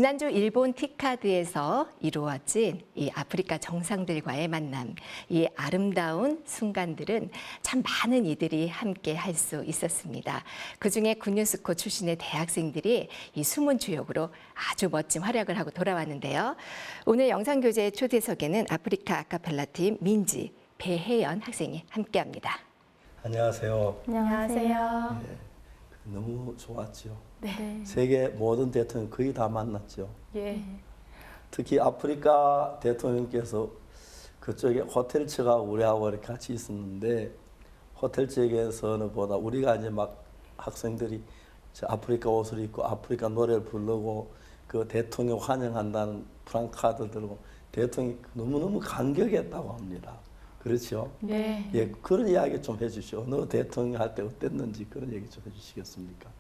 지난주 일본 티카드에서 이루어진 이 아프리카 정상들과의 만남, 이 아름다운 순간들은 참 많은 이들이 함께 할 수 있었습니다. 그중에 군유스코 출신의 대학생들이 이 숨은 주역으로 아주 멋진 활약을 하고 돌아왔는데요. 오늘 영상교재 초대석에는 아프리카 아카펠라 팀 민지, 배혜연 학생이 함께합니다. 안녕하세요. 안녕하세요. 네, 너무 좋았죠. 네. 세계 모든 대통령 거의 다 만났죠. 예. 특히 아프리카 대통령께서 그쪽에 호텔 측하고 우리하고 이렇게 같이 있었는데 호텔 측에서는 보다 우리가 이제 막 학생들이 저 아프리카 옷을 입고 아프리카 노래를 부르고 그 대통령 환영한다는 프랑카드 들고 대통령이 너무너무 감격했다고 합니다. 그렇죠? 네. 예, 그런 이야기 좀 해주시오. 어느 대통령 할 때 어땠는지 그런 얘기 좀 해주시겠습니까?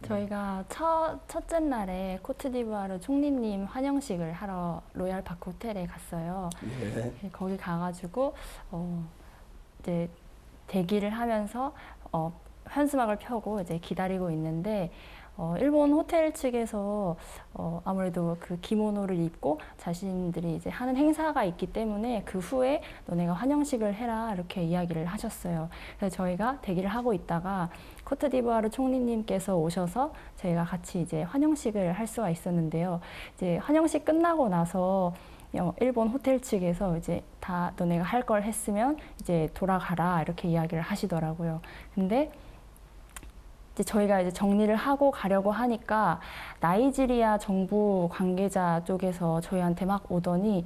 저희가 첫째 날에 코트디부아르 총리님 환영식을 하러 로얄 파크 호텔에 갔어요. 예. 거기 가가지고 이제 대기를 하면서 현수막을 펴고 이제 기다리고 있는데 일본 호텔 측에서 아무래도 그 기모노를 입고 자신들이 이제 하는 행사가 있기 때문에 그 후에 너네가 환영식을 해라 이렇게 이야기를 하셨어요. 그래서 저희가 대기를 하고 있다가 코트디부아르 총리님께서 오셔서 저희가 같이 이제 환영식을 할 수가 있었는데요. 이제 환영식 끝나고 나서 일본 호텔 측에서 이제 다 너네가 할 걸 했으면 이제 돌아가라 이렇게 이야기를 하시더라고요. 근데 이제 저희가 이제 정리를 하고 가려고 하니까 나이지리아 정부 관계자 쪽에서 저희한테 막 오더니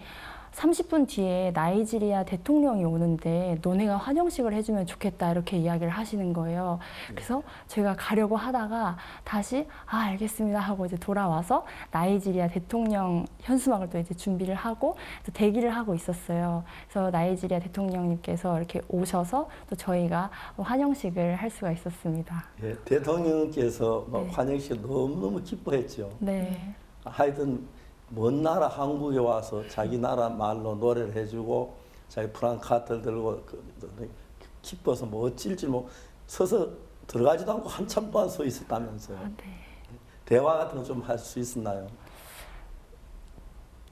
30분 뒤에 나이지리아 대통령이 오는데 너네가 환영식을 해주면 좋겠다 이렇게 이야기를 하시는 거예요. 그래서 저희가 가려고 하다가 다시 알겠습니다 하고 이제 돌아와서 나이지리아 대통령 현수막을 또 이제 준비를 하고 또 대기를 하고 있었어요. 그래서 나이지리아 대통령님께서 이렇게 오셔서 또 저희가 환영식을 할 수가 있었습니다. 예, 대통령께서 네. 환영식 너무너무 기뻐했죠. 네. 하여튼 먼 나라 한국에 와서 자기 나라 말로 노래를 해주고 자기 프랑카드를 들고 기뻐서 뭐 어찔지 뭐 서서 들어가지도 않고 한참 동안 서 있었다면서요. 네. 대화 같은 거 좀 할 수 있었나요?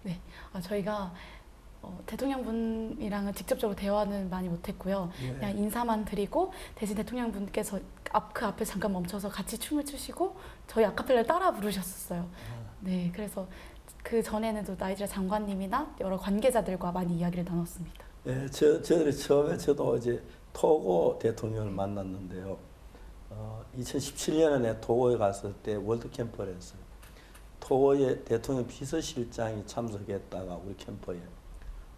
네, 저희가 대통령분이랑은 직접적으로 대화는 많이 못했고요. 예. 그냥 인사만 드리고 대신 대통령분께서 그 앞에 잠깐 멈춰서 같이 춤을 추시고 저희 아카펠라를 따라 부르셨었어요. 네, 그래서 그 전에는 또 나이지리아 장관님이나 여러 관계자들과 많이 이야기를 나눴습니다. 예, 저들이 처음에 저도 이제 토고 대통령을 만났는데요. 2017년에 토고에 갔을 때 월드 캠프를 했어요. 토고에 대통령 비서실장이 참석했다가 우리 캠프에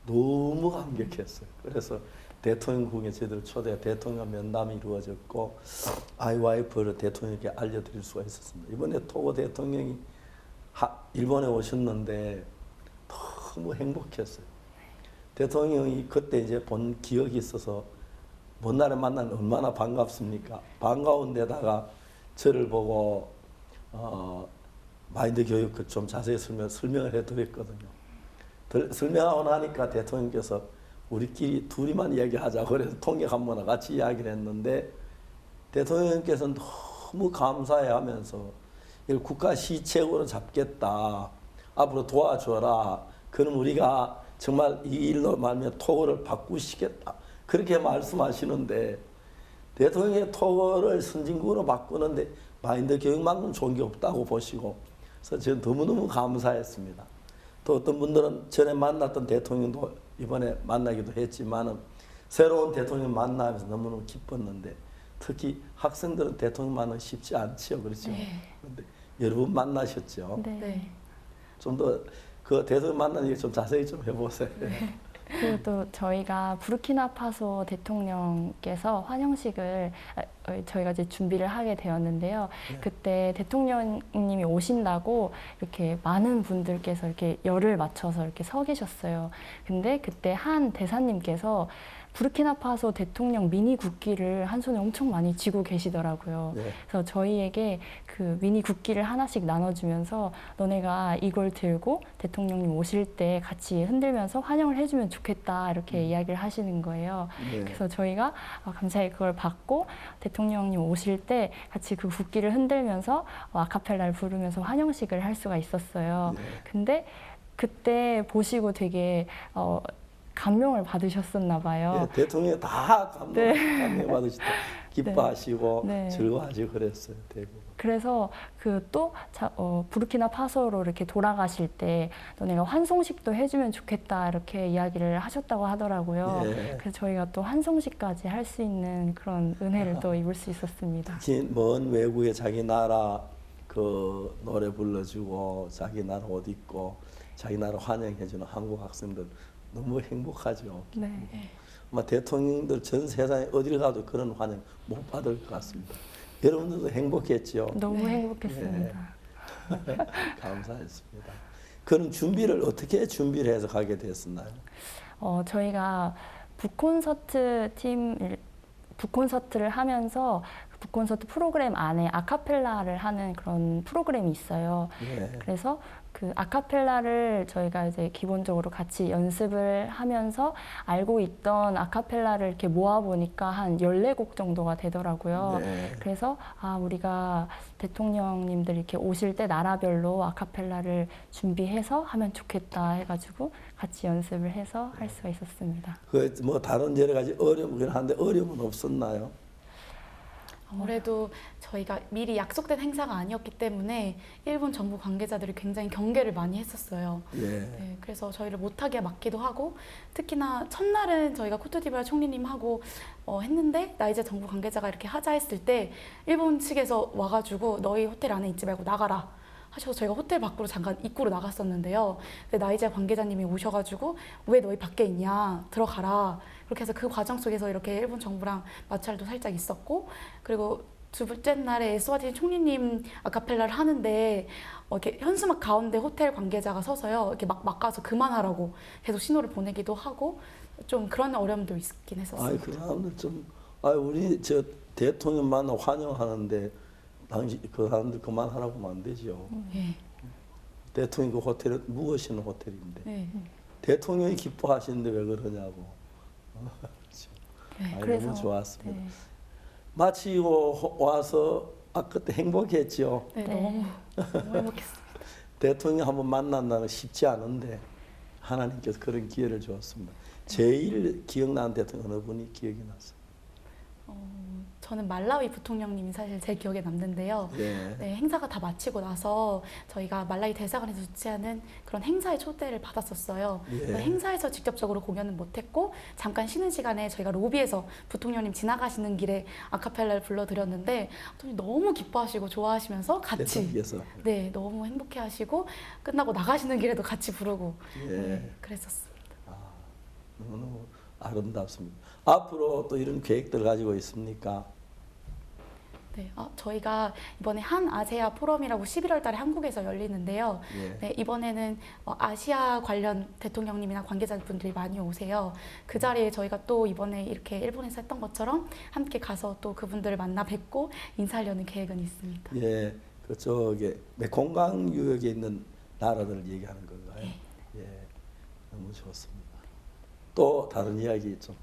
너무 감격했어요. 그래서 대통령궁에 저희들 초대 대통령 면담이 이루어졌고 아이와이프를 대통령께 알려드릴 수가 있었습니다. 이번에 토고 대통령이 일본에 오셨는데 너무 행복했어요. 대통령이 그때 이제 본 기억이 있어서 먼 날에 만나면 얼마나 반갑습니까? 반가운 데다가 저를 보고 마인드 교육 좀 자세히 설명을 해드렸거든요. 설명하고 나니까 대통령께서 우리끼리 둘이만 이야기하자고 그래서 통역 한 번에 같이 이야기를 했는데 대통령께서 너무 감사해하면서 이걸 국가 시책으로 잡겠다. 앞으로 도와줘라. 그럼 우리가 정말 이 일로 말하면 토고를 바꾸시겠다. 그렇게 말씀하시는데 대통령의 토고를 선진국으로 바꾸는데 마인드 교육만큼 좋은 게 없다고 보시고 그래서 저는 너무너무 감사했습니다. 또 어떤 분들은 전에 만났던 대통령도 이번에 만나기도 했지만은 새로운 대통령 만나면서 너무너무 기뻤는데 특히 학생들은 대통령 만나기 쉽지 않죠. 그렇죠? 그런데 여러분 만나셨죠? 네. 네. 좀 더 그 대통령 만나는 얘기 좀 자세히 좀 해보세요. 그리고 또 저희가 부르키나파소 대통령께서 환영식을 저희가 이제 준비를 하게 되었는데요. 네. 그때 대통령님이 오신다고 이렇게 많은 분들께서 이렇게 열을 맞춰서 이렇게 서 계셨어요. 근데 그때 한 대사님께서 부르키나파소 대통령 미니 국기를 한 손에 엄청 많이 쥐고 계시더라고요. 네. 그래서 저희에게 그 미니 국기를 하나씩 나눠주면서 너네가 이걸 들고 대통령님 오실 때 같이 흔들면서 환영을 해주면 좋겠다 이렇게 이야기를 하시는 거예요. 네. 그래서 저희가 감사히 그걸 받고 대통령님 오실 때 같이 그 국기를 흔들면서 아카펠라를 부르면서 환영식을 할 수가 있었어요. 네. 근데 그때 보시고 되게 감명을 받으셨었나 봐요. 예, 대통령이 다 네. 감명받으시다. 기뻐하시고 네. 즐거워하시고 그랬어요. 대부분. 그래서 그 또 부르키나파소로 이렇게 돌아가실 때 너네가 환송식도 해주면 좋겠다 이렇게 이야기를 하셨다고 하더라고요. 예. 그래서 저희가 또 환송식까지 할 수 있는 그런 은혜를 또 입을 수 있었습니다. 특히 먼 외국에 자기 나라 그 노래 불러주고 자기 나라 옷 입고 자기 나라 환영해주는 한국 학생들 너무 행복하죠. 네. 아마 대통령들 전 세상에 어딜 가도 그런 환영 못 받을 것 같습니다. 여러분들도 행복했죠. 너무 네. 행복했습니다. 감사했습니다. 그럼 준비를 어떻게 준비를 해서 가게 됐었나요? 저희가 북콘서트를 하면서 그 북콘서트 프로그램 안에 아카펠라를 하는 그런 프로그램이 있어요. 네. 그래서 그 아카펠라를 저희가 이제 기본적으로 같이 연습을 하면서 알고 있던 아카펠라를 이렇게 모아보니까 한 14곡 정도가 되더라고요. 네. 그래서 우리가 대통령님들 이렇게 오실 때 나라별로 아카펠라를 준비해서 하면 좋겠다 해가지고 같이 연습을 해서 할 수가 있었습니다. 그 뭐 다른 여러 가지 어려움은 한데 어려움은 없었나요? 아무래도 저희가 미리 약속된 행사가 아니었기 때문에 일본 정부 관계자들이 굉장히 경계를 많이 했었어요. 예. 네, 그래서 저희를 못하게 막기도 하고 특히나 첫날은 저희가 코트디부아르 총리님하고 했는데 나이제 정부 관계자가 이렇게 하자 했을 때 일본 측에서 와가지고 너희 호텔 안에 있지 말고 나가라 하셔서 저희가 호텔 밖으로 잠깐 입구로 나갔었는데요. 근데 나이제 관계자님이 오셔가지고 왜 너희 밖에 있냐 들어가라 그렇게 해서 그 과정 속에서 이렇게 일본 정부랑 마찰도 살짝 있었고 그리고 두 번째 날에 에스와티니 총리님 아카펠라를 하는데 이렇게 현수막 가운데 호텔 관계자가 서서요 이렇게 막 막아서 그만하라고 계속 신호를 보내기도 하고 좀 그런 어려움도 있긴 했었어요. 아이 그 사람들 좀 우리 저 대통령만 환영하는데 당시 그 사람들 그만하라고 하면 안 되죠. 네. 대통령 그 호텔은 묵으시는 호텔인데 네. 대통령이 기뻐하시는데 왜 그러냐고. 네. 그래서, 너무 좋았습니다. 네. 마치고 와서 그때 행복했죠. 네, 네. 너무 행복했어요. 대통령 한번 만난다는 게 쉽지 않은데 하나님께서 그런 기회를 주었습니다. 제일 기억나는 대통령 어느 분이 기억이 났어요? 저는 말라위 부통령님이 사실 제 기억에 남는데요. 예. 네, 행사가 다 마치고 나서 저희가 말라위 대사관에서 주최하는 그런 행사에 초대를 받았었어요. 예. 그 행사에서 직접적으로 공연은 못했고 잠깐 쉬는 시간에 저희가 로비에서 부통령님 지나가시는 길에 아카펠라를 불러드렸는데 너무 기뻐하시고 좋아하시면서 같이 대통령께서 네 너무 행복해하시고 끝나고 나가시는 길에도 같이 부르고 예. 네, 그랬었습니다. 너무너무 아름답습니다. 앞으로 또 이런 계획들 가지고 있습니까? 네, 저희가 이번에 한 아세아 포럼이라고 11월 달에 한국에서 열리는데요. 예. 네, 이번에는 아시아 관련 대통령님이나 관계자분들이 많이 오세요. 그 자리에 저희가 또 이번에 이렇게 일본에서 했던 것처럼 함께 가서 또 그분들을 만나 뵙고 인사하려는 계획은 있습니다. 예, 그쪽에 메콩강 유역에 있는 나라들을 얘기하는 건가요? 예. 예, 너무 좋습니다. 또 다른 이야기 좀.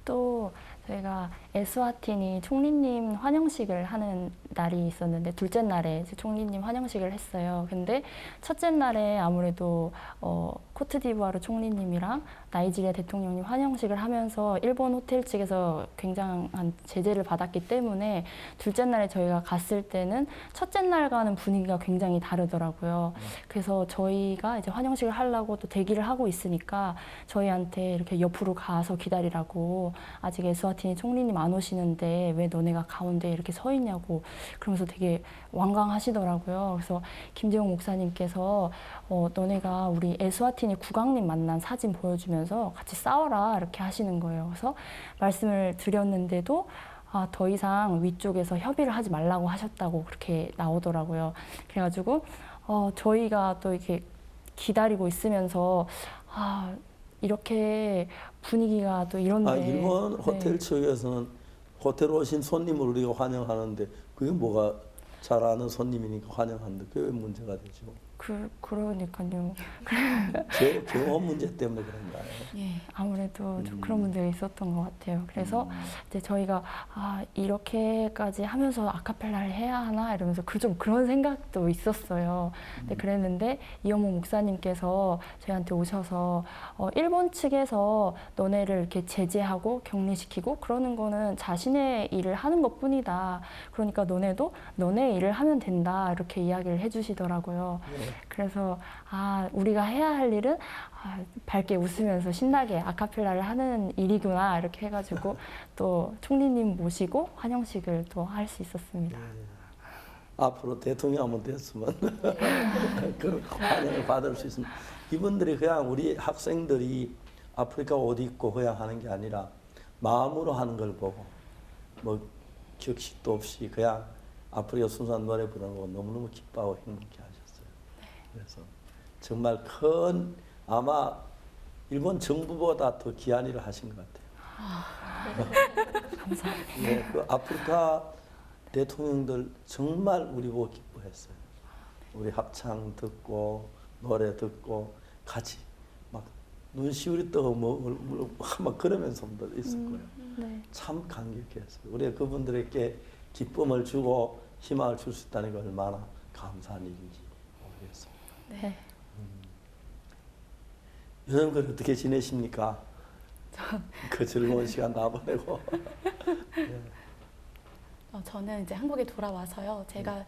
또 저희가 에스와티니 총리님 환영식을 하는 날이 있었는데 둘째 날에 이제 총리님 환영식을 했어요. 근데 첫째 날에 아무래도 코트디부아르 총리님이랑 나이지리아 대통령님 환영식을 하면서 일본 호텔 측에서 굉장한 제재를 받았기 때문에 둘째 날에 저희가 갔을 때는 첫째 날과는 분위기가 굉장히 다르더라고요. 그래서 저희가 이제 환영식을 하려고 또 대기를 하고 있으니까 저희한테 이렇게 옆으로 가서 기다리라고 아직 에스와티니 총리님 안 오시는데 왜 너네가 가운데 이렇게 서 있냐고 그러면서 되게 완강하시더라고요. 그래서 김재용 목사님께서 너네가 우리 에스와티니 국왕님 만난 사진 보여주면서 같이 싸워라 이렇게 하시는 거예요. 그래서 말씀을 드렸는데도 더 이상 위쪽에서 협의를 하지 말라고 하셨다고 그렇게 나오더라고요. 그래가지고 저희가 또 이렇게 기다리고 있으면서 이렇게 분위기가 또 이런데. 일본 네. 호텔 측에서는 호텔 오신 손님을 우리가 환영하는데 그게 뭐가 잘 아는 손님이니까 환영하는데 그게 왜 문제가 되죠? 그러니까요. 경험 문제 때문에 그런가요? 예. 아무래도 좀 그런 문제가 있었던 것 같아요. 그래서 이제 저희가 이렇게까지 하면서 아카펠라를 해야 하나 이러면서 좀 그런 생각도 있었어요. 근데 그랬는데 이영모 목사님께서 저희한테 오셔서 일본 측에서 너네를 이렇게 제재하고 격리시키고 그러는 거는 자신의 일을 하는 것뿐이다. 그러니까 너네도 너네 일을 하면 된다. 이렇게 이야기를 해주시더라고요. 그래서 우리가 해야 할 일은 밝게 웃으면서 신나게 아카펠라를 하는 일이구나 이렇게 해가지고 또 총리님 모시고 환영식을 또 할 수 있었습니다. 앞으로 대통령 한번 됐으면 그런 환영을 받을 수 있으면 이분들이 그냥 우리 학생들이 아프리카 옷 입고 그냥 하는 게 아니라 마음으로 하는 걸 보고 뭐 격식도 없이 그냥 아프리카 순수한 노래 부르는 거 너무너무 기뻐하고 행복해 하셨어요. 그래서 정말 큰 아마 일본 정부보다 더 귀한 일을 하신 것 같아요. 감사합니다. 네, 그 아프리카 대통령들 정말 우리 보고 기뻐했어요. 우리 합창 듣고 노래 듣고 같이 막 눈시울이 떠 막 그러면서 있을 거예요. 네. 참 감격했어요. 우리가 그분들에게 기쁨을 주고 희망을 줄 수 있다는 게 얼마나 감사한 일인지 모르겠습니다. 네. 요즘 그 어떻게 지내십니까? 그 즐거운 시간 다 보내고. 네. 저는 이제 한국에 돌아와서요. 제가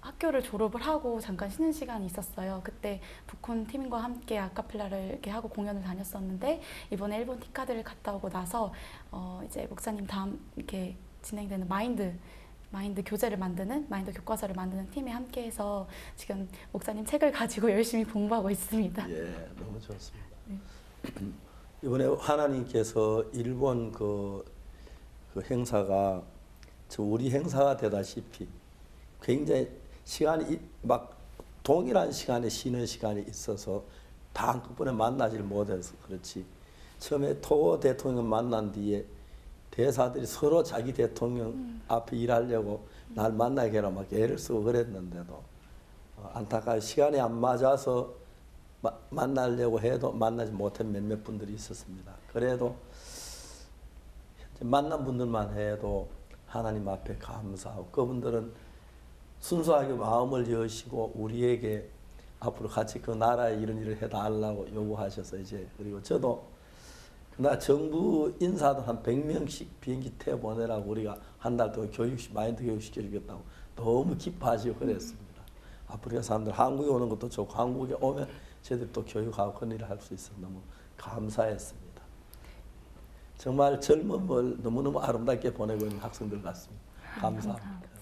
학교를 졸업을 하고 잠깐 쉬는 시간이 있었어요. 그때 북콘 팀과 함께 아카펠라를 이렇게 하고 공연을 다녔었는데 이번에 일본 티카드를 갔다 오고 나서 이제 목사님 다음 이렇게 진행되는 마인드 교재를 만드는 마인드 교과서를 만드는 팀에 함께해서 지금 목사님 책을 가지고 열심히 공부하고 있습니다. 예, 너무 좋습니다. 이번에 하나님께서 일본 그 행사가 우리 행사가 되다시피 굉장히 시간이 막 동일한 시간에 쉬는 시간이 있어서 다 한꺼번에 만나질 못해서 그렇지. 처음에 토고 대통령 만난 뒤에 대사들이 서로 자기 대통령 앞에 일하려고 날 만나게 하라 막 애를 쓰고 그랬는데도 안타까워 시간이 안 맞아서 만나려고 해도 만나지 못한 몇몇 분들이 있었습니다. 그래도 만난 분들만 해도 하나님 앞에 감사하고 그분들은 순수하게 마음을 여시고 우리에게 앞으로 같이 그 나라에 이런 일을 해달라고 요구하셔서 이제 그리고 저도 나 정부 인사들 한 100명씩 비행기 태 보내라고 우리가 한 달 동안 마인드 교육 시켜주겠다고 너무 기뻐하시고 그랬습니다. 아프리카 사람들 한국에 오는 것도 좋고 한국에 오면 저희들 또 교육하고 그런 일을 할 수 있어서 너무 감사했습니다. 정말 젊음을 너무너무 아름답게 보내고 있는 학생들 같습니다. 감사합니다.